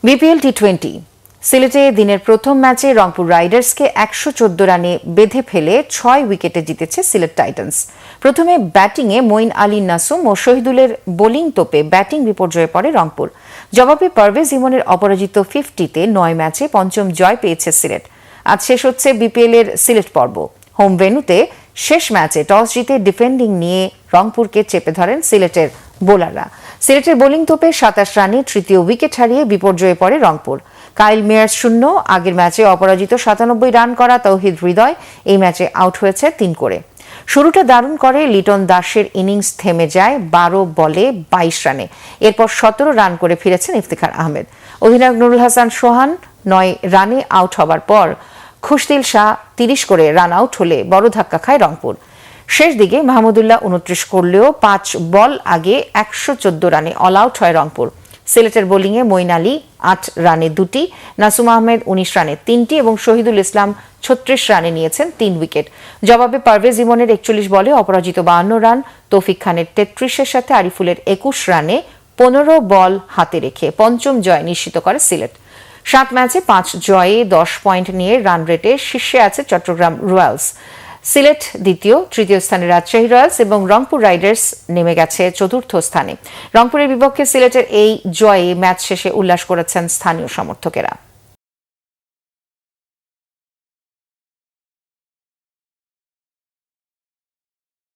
BPL টি-20 সিলেটে দিনের প্রথম ম্যাচে রংপুর রাইডার্সকে ১১৪ রানে বেঁধে ফেলে ৬ উইকেটে জিতেছে সিলেট টাইটান্স। প্রথমে ব্যাটিংয়ে মঈন আলী নাসুম ও শহীদুলের বোলিং তোপে ব্যাটিং বিপর্যয়ে পড়ে রংপুর। জবাবে পারভেজ ইমনের অপরাজিত 50-তে ৯ ম্যাচে পঞ্চম জয় পেয়েছে সিলেট। আজ শেষ হচ্ছে বিপিএল এর সিলেট পর্ব। হোম ভেন্যুতে শেষ ম্যাচে টস জিতে ডিফেন্ডিং নিয়ে রংপুরকে চেপে ধরেন সিলেটের বোলাররা। সিলেটের বোলিং তোপে ২৭ রানে তৃতীয় উইকেট হারিয়ে বিপর্যয়ে পড়ে রংপুর। কাইল মেয়ার শূন্য। আগের ম্যাচে অপরাজিত ৯৭ রান করা তৌহিদ হৃদয় এই ম্যাচে আউট হয়েছে ৩ করে। শুরুটা দারুণ করে লিটন দাসের ইনিংস থেমে যায় ১২ বলে ২২ রানে। এরপর ১৭ রান করে ফিরেছেন ইফতিখার আহমেদ। অধিনায়ক নুরুল হাসান সোহান ৯ রানে আউট হবার পর খুশদিল শাহ ৩০ করে রান আউট হলে বড় ধাক্কা খায় রংপুর। শেষ দিকে মাহমুদুল্লাহ ২৯ করলেও ৫ বল আগে ১১৪ রানে অল আউট হয় রংপুর। সিলেটের বোলিংয়ে মঈন আলী ৮ রানে ২টি, নাসুম আহমেদ ১৯ রানে ৩টি এবং শহীদুল ইসলাম ৩৬ রানে নিয়েছেন ৩ উইকেট। জবাবে পারভেজ ইমনের ৪১ বলে অপরাজিত ৫২ রান, তৌফিক খানের ৩৩-এর সাথে আরিফুলের ২১ রানে ১৫ বল হাতে রেখে পঞ্চম জয় নিশ্চিত করে সিলেট। ৭ ম্যাচে ৫ জয়ে ১০ পয়েন্ট নিয়ে রান রেটে শীর্ষে আছে চট্টগ্রাম রয়্যালস। সিলেট দ্বিতীয়, তৃতীয় স্থানে রাজশাহী রয়্যালস এবং রংপুর রাইডার্স নেমে গেছে চতুর্থ স্থানে। রংপুরের বিপক্ষে সিলেটের এই জয়ে ম্যাচ শেষে উল্লাস করেছেন স্থানীয় সমর্থকেরা।